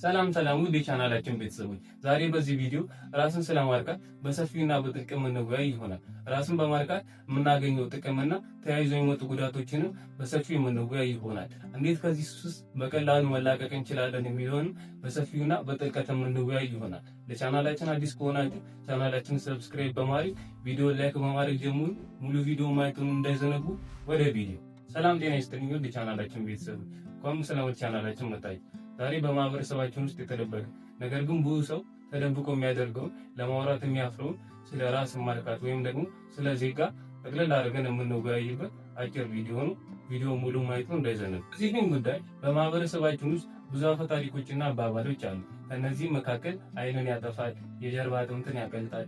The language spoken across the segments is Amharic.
ሰላም ውድ የቻናላችን ቤተሰቦች፣ ዛሬ በዚህ ቪዲዮ ራስን ስለማርካት በሰፊውና በጥልቅ እንወያይ ይሆናል። ራስን በማርካት የምናገኘው ጥቅምና ተያይዞ የሚመጡ ጉዳቶችንም በሰፊው የምንወያይ ይሆናል። እንዴት ከዚህ ሱስ በቀላሉ መላቀቅ እንችላለን የሚለውንም በሰፊውና በጥልቀት የምንወያይ ይሆናል። ለቻናላችን አዲስ ከሆናችሁ ቻናላችንን ሰብስክራይብ በማድረግ ቪዲዮ ላይክ በማድረግ ጀምሩ። ሙሉ ቪዲዮ ማየቱን እንዳይዘነጉ። ወደ ቪዲዮ። ሰላም ጤና ይስጥልኝ ውድ የቻናላችን ቤተሰቦች፣ እንኳን ስለወደ ቻናላችን መጣችሁ። ዛሬ በማህበረሰባችን ውስጥ የተደበቀ ነገር ግን ብዙ ሰው ተደብቆ የሚያደርገውን ለማውራት የሚያፍረውን ስለ ራስ ማርካት ወይም ደግሞ ስለ ዜጋ ጠቅለል አድርገን የምንወያይበት አጭር ቪዲዮ ነው። ቪዲዮ ሙሉ ማየቱ እንዳይዘነጉ። እዚህ ግን ጉዳይ በማህበረሰባችን ውስጥ ብዙ አፈ ታሪኮችና አባባሎች አሉ። ከነዚህ መካከል ዓይንን ያጠፋል፣ የጀርባ አጥንትን ያቀልጣል፣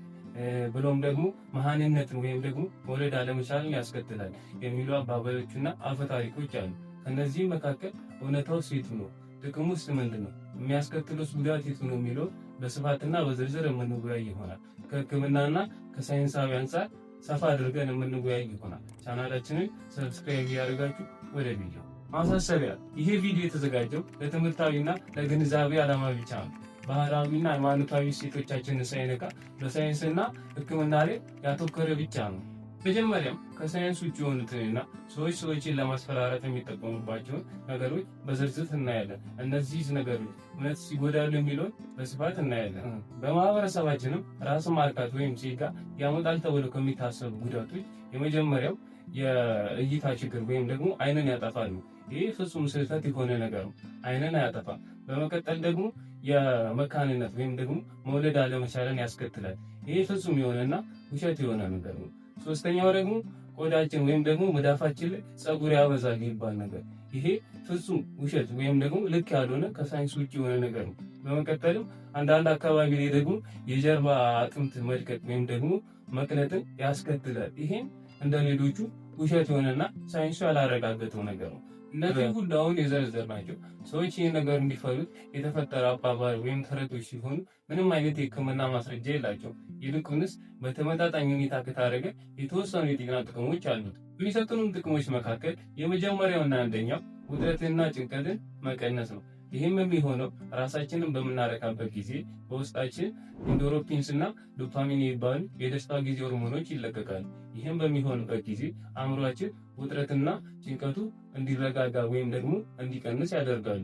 ብሎም ደግሞ መሃንነትን ወይም ደግሞ መውለድ አለመቻልን ያስከትላል የሚሉ አባባሎችና አፈ ታሪኮች አሉ። ከነዚህ መካከል እውነታው የቱ ነው? ጥቅሙስ ምንድን ነው? የሚያስከትሉት ጉዳት የቱ ነው የሚለው በስፋትና በዝርዝር የምንወያይ ይሆናል። ከሕክምናና ከሳይንሳዊ አንጻር ሰፋ አድርገን የምንወያይ ይሆናል። ቻናላችንን ሰብስክራይብ ያደርጋችሁ። ወደ ቪዲዮ። ማሳሰቢያ፣ ይሄ ቪዲዮ የተዘጋጀው ለትምህርታዊና ለግንዛቤ ዓላማ ብቻ ነው። ባህላዊና ሃይማኖታዊ እሴቶቻችንን ሳይነካ በሳይንስና ሕክምና ላይ ያተኮረ ብቻ ነው። መጀመሪያም ከሳይንስ ውጭ የሆኑትንና ሰዎችን ለማስፈራራት የሚጠቀሙባቸውን ነገሮች በዝርዝር እናያለን። እነዚህ ነገሮች እውነት ይጎዳሉ የሚለውን በስፋት እናያለን። በማህበረሰባችንም ራስን ማርካት ወይም ዜጋ ያመጣል ተብሎ ከሚታሰቡ ጉዳቶች የመጀመሪያው የእይታ ችግር ወይም ደግሞ ዓይንን ያጠፋል። ይህ ፍጹም ስህተት የሆነ ነገር ነው። ዓይንን አያጠፋም። በመቀጠል ደግሞ የመካንነት ወይም ደግሞ መውለድ አለመቻልን ያስከትላል። ይህ ፍጹም የሆነና ውሸት የሆነ ነገር ነው። ሶስተኛው ደግሞ ቆዳችን ወይም ደግሞ መዳፋችን ላይ ፀጉር ያበዛል የሚባል ነገር፣ ይሄ ፍጹም ውሸት ወይም ደግሞ ልክ ያልሆነ ከሳይንስ ውጭ የሆነ ነገር ነው። በመቀጠልም አንዳንድ አካባቢ ላይ ደግሞ የጀርባ አጥንት መድቀቅ ወይም ደግሞ መቅለጥን ያስከትላል። ይሄም እንደ ሌሎቹ ውሸት የሆነና ሳይንሱ ያላረጋገጠው ነገር ነው። እነዚህ ሁሉ አሁን የዘረዘርናቸው ሰዎች ይህን ነገር እንዲፈሩት የተፈጠረ አባባል ወይም ተረቶች ሲሆኑ ምንም አይነት የሕክምና ማስረጃ የላቸውም። ይልቁንስ በተመጣጣኝ ሁኔታ ከታረገ የተወሰኑ የጤና ጥቅሞች አሉት። ከሚሰጡንም ጥቅሞች መካከል የመጀመሪያውና አንደኛው ውጥረትንና ጭንቀትን መቀነስ ነው። ይህም የሚሆነው ራሳችንን በምናረካበት ጊዜ በውስጣችን ኢንዶሮፊንስ እና ዶፓሚን የሚባሉ የደስታ ጊዜ ሆርሞኖች ይለቀቃሉ። ይህም በሚሆንበት ጊዜ አእምሯችን ውጥረትና ጭንቀቱ እንዲረጋጋ ወይም ደግሞ እንዲቀንስ ያደርጋሉ።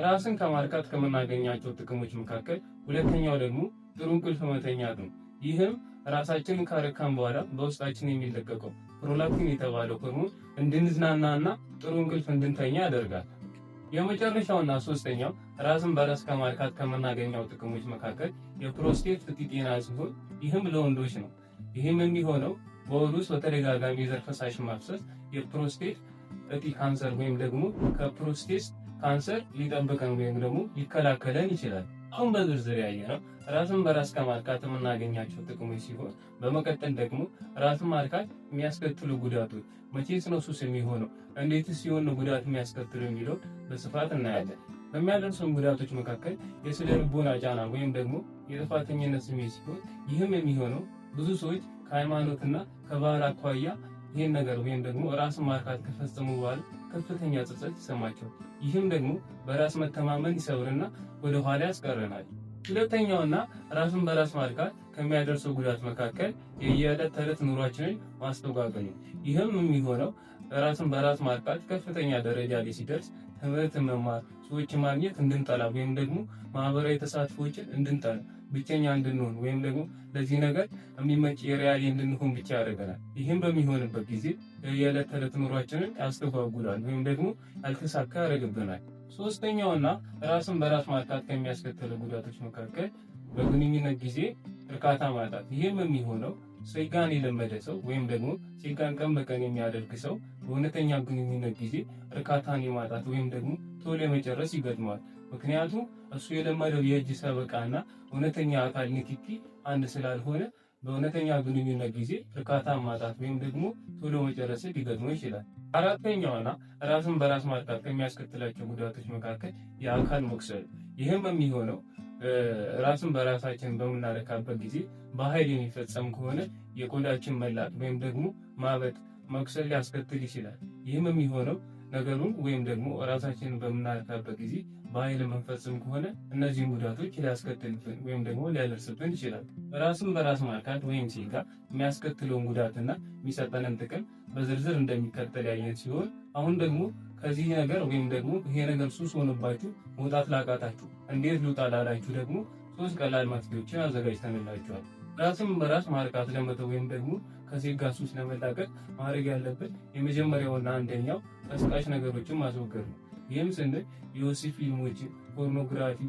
ራስን ከማርካት ከምናገኛቸው ጥቅሞች መካከል ሁለተኛው ደግሞ ጥሩ እንቅልፍ መተኛት ነው። ይህም ራሳችንን ካረካን በኋላ በውስጣችን የሚለቀቀው ፕሮላክቲን የተባለው ሆርሞን እንድንዝናናና ጥሩ እንቅልፍ እንድንተኛ ያደርጋል። የመጨረሻውና ሶስተኛው ራስን በራስ ከማርካት ከምናገኘው ጥቅሞች መካከል የፕሮስቴት እጢ ጤና ሲሆን ይህም ለወንዶች ነው። ይህም የሚሆነው በሆድ ውስጥ በተደጋጋሚ የዘር ፈሳሽ ማፍሰስ የፕሮስቴት እጢ ካንሰር ወይም ደግሞ ከፕሮስቴት ካንሰር ሊጠብቀን ወይም ደግሞ ሊከላከለን ይችላል። አሁን በዝርዝር ያየነው ራስን በራስ ከማርካት የምናገኛቸው ጥቅሞች ሲሆን በመቀጠል ደግሞ ራስን ማርካት የሚያስከትሉ ጉዳቶች፣ መቼስ ነው ሱስ የሚሆነው፣ እንዴትስ ሲሆን ነው ጉዳት የሚያስከትሉ የሚለው በስፋት እናያለን። በሚያደርሱን ጉዳቶች መካከል የስነ ልቦና ጫና ወይም ደግሞ የጥፋተኝነት ስሜት ሲሆን ይህም የሚሆነው ብዙ ሰዎች ከሃይማኖትና ከባህል አኳያ ይህን ነገር ወይም ደግሞ ራስን ማርካት ከፈጸሙ በኋላ ከፍተኛ ጸጸት ይሰማቸዋል። ይህም ደግሞ በራስ መተማመን ይሰብርና ወደ ኋላ ያስቀረናል። ሁለተኛውና ራስን በራስ ማርካት ከሚያደርሰው ጉዳት መካከል የየዕለት ተዕለት ኑሯችንን ማስተጓጎል ነው። ይህም የሚሆነው ራስን በራስ ማርካት ከፍተኛ ደረጃ ላይ ሲደርስ ትምህርት መማር፣ ሰዎችን ማግኘት እንድንጠላ ወይም ደግሞ ማህበራዊ ተሳትፎችን እንድንጠላ፣ ብቸኛ እንድንሆን ወይም ደግሞ ለዚህ ነገር የሚመች የሪያሊ እንድንሆን ብቻ ያደርገናል። ይህም በሚሆንበት ጊዜ የዕለት ተዕለት ኑሯችንን ያስተጓጉላል ወይም ደግሞ ያልተሳካ ያደርግብናል። ሶስተኛውና ራስን በራስ ማርካት ከሚያስከትሉ ጉዳቶች መካከል በግንኙነት ጊዜ እርካታ ማጣት። ይህም የሚሆነው ሴጋን የለመደ ሰው ወይም ደግሞ ሴጋን ቀን በቀን የሚያደርግ ሰው በእውነተኛ ግንኙነት ጊዜ እርካታን የማጣት ወይም ደግሞ ቶሎ የመጨረስ ይገጥመዋል። ምክንያቱም እሱ የለመደው የእጅ ሰበቃና እውነተኛ አካል ንክኪ አንድ ስላልሆነ በእውነተኛ ግንኙነት ጊዜ እርካታን ማጣት ወይም ደግሞ ቶሎ መጨረስ ሊገጥመው ይችላል። አራተኛውና ራስን በራስ ማርካት ከሚያስከትላቸው ጉዳቶች መካከል የአካል መቁሰል። ይህም የሚሆነው ራስን በራሳችን በምናረካበት ጊዜ በኃይል የሚፈጸም ከሆነ የቆዳችን መላጥ ወይም ደግሞ ማበጥ፣ መቁሰል ሊያስከትል ይችላል። ይህም የሚሆነው ነገሩን ወይም ደግሞ ራሳችንን በምናረካበት ጊዜ በኃይል መንፈጽም ከሆነ እነዚህን ጉዳቶች ሊያስከትልብን ወይም ደግሞ ሊያደርስብን ይችላል። ራስን በራስ ማርካት ወይም ሴጋ የሚያስከትለውን ጉዳትና የሚሰጠንን ጥቅም በዝርዝር እንደሚከተል ያየን ሲሆን አሁን ደግሞ ከዚህ ነገር ወይም ደግሞ ይሄ ነገር ሱስ ሆኖባችሁ መውጣት ላቃታችሁ እንዴት ልውጣ ላላችሁ ደግሞ 3 ቀላል መፍትሄዎችን አዘጋጅተንላችኋል። ራስን በራስ ማርካት ለመተው ወይም ደግሞ ከሴጋ ሱስ ለመላቀቅ ማድረግ ያለብን የመጀመሪያውና አንደኛው ቀስቃሽ ነገሮችን ማስወገድ ነው። ይህም ስንል የወሲብ ፊልሞችን፣ ፖርኖግራፊ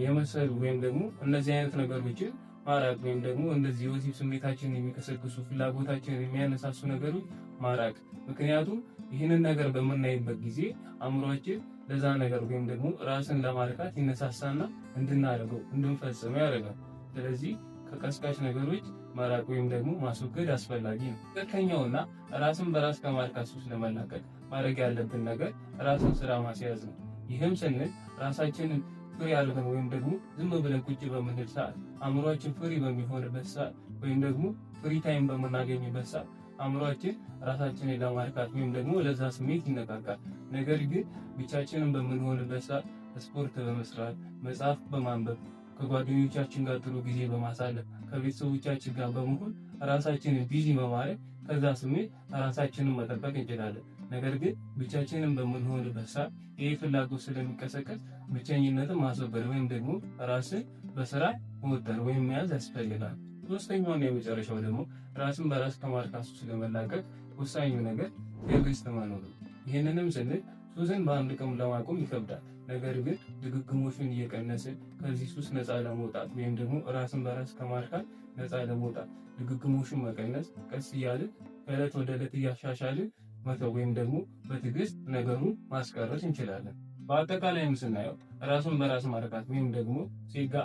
የመሰሉ ወይም ደግሞ እነዚህ አይነት ነገሮችን ማራቅ ወይም ደግሞ እንደዚህ የወሲብ ስሜታችንን የሚቀሰቅሱ ፍላጎታችንን የሚያነሳሱ ነገሮች ማራቅ። ምክንያቱም ይህንን ነገር በምናይበት ጊዜ አእምሯችን ለዛ ነገር ወይም ደግሞ ራስን ለማርካት ይነሳሳና እንድናደርገው እንድንፈጽመው ያደርጋል። ስለዚህ ከቀስቃሽ ነገሮች መራቅ ወይም ደግሞ ማስወገድ አስፈላጊ ነው። ሁለተኛውና ራስን በራስ ከማርካት ሱስ ለመላቀቅ ማድረግ ያለብን ነገር ራስን ስራ ማስያዝ ነው። ይህም ስንል ራሳችንን ፍሪ አድርገን ወይም ደግሞ ዝም ብለን ቁጭ በምንል ሰዓት አእምሯችን ፍሪ በሚሆንበት ሰዓት ወይም ደግሞ ፍሪ ታይም በምናገኝበት ሰዓት አእምሯችን ራሳችንን ለማርካት ወይም ደግሞ ለዛ ስሜት ይነቃቃል። ነገር ግን ብቻችንን በምንሆንበት ሰዓት ስፖርት በመስራት መጽሐፍ በማንበብ ከጓደኞቻችን ጋር ጥሩ ጊዜ በማሳለፍ ከቤተሰቦቻችን ጋር በመሆን ራሳችንን ቢዚ በማድረግ ከዛ ስሜት ራሳችንን መጠበቅ እንችላለን። ነገር ግን ብቻችንን በምንሆንበት ሰዓት ይህ ፍላጎት ስለሚቀሰቀስ ብቸኝነትን ማስወገድ ወይም ደግሞ ራስን በስራ መወጠር ወይም መያዝ ያስፈልጋል። ሶስተኛውና የመጨረሻው ደግሞ ራስን በራስ ከማርካት ሱስ ለመላቀቅ ወሳኙ ነገር ትዕግስት መኖር ነው። ይህንንም ስንል ሱስን በአንድ ቀን ለማቆም ይከብዳል። ነገር ግን ድግግሞሹን እየቀነስን ከዚህ ሱስ ነፃ ለመውጣት ወይም ደግሞ ራስን በራስ ከማርካት ነፃ ለመውጣት ድግግሞሹን መቀነስ፣ ቀስ እያልን ከዕለት ወደ ዕለት እያሻሻልን መተው ወይም ደግሞ በትዕግስት ነገሩን ማስቀረት እንችላለን። በአጠቃላይም ስናየው ራስን በራስ ማርካት ወይም ደግሞ ሴጋ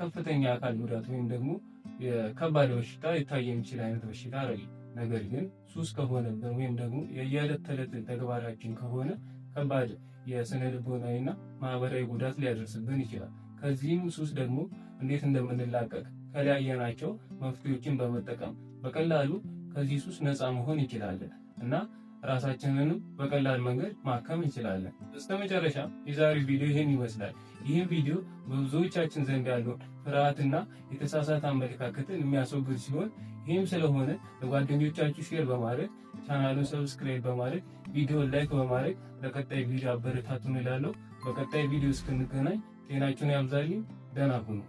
ከፍተኛ አካል ጉዳት ወይም ደግሞ የከባድ በሽታ ሊታይ የሚችል አይነት በሽታ አይደለም። ነገር ግን ሱስ ከሆነብን ወይም ደግሞ የየዕለት ተዕለት ተግባራችን ከሆነ ከባድ የስነ ልቦናዊና ማህበራዊ ጉዳት ሊያደርስብን ይችላል። ከዚህም ሱስ ደግሞ እንዴት እንደምንላቀቅ ከለያየናቸው መፍትሄዎችን በመጠቀም በቀላሉ ከዚህ ሱስ ነፃ መሆን እንችላለን እና ራሳችንንም በቀላል መንገድ ማከም እንችላለን። በስተመጨረሻ የዛሬው ቪዲዮ ይህን ይመስላል። ይህን ቪዲዮ በብዙዎቻችን ዘንድ ያለውን ፍርሃትና የተሳሳተ አመለካከትን የሚያስወግድ ሲሆን ይህም ስለሆነ ለጓደኞቻችሁ ሼር በማድረግ ቻናሉን ሰብስክራይብ በማድረግ ቪዲዮ ላይክ በማድረግ ለቀጣይ ቪዲዮ አበረታቱን እላለሁ። በቀጣይ ቪዲዮ እስክንገናኝ ጤናችሁን ያብዛልኝ። ደህና ሁኑ።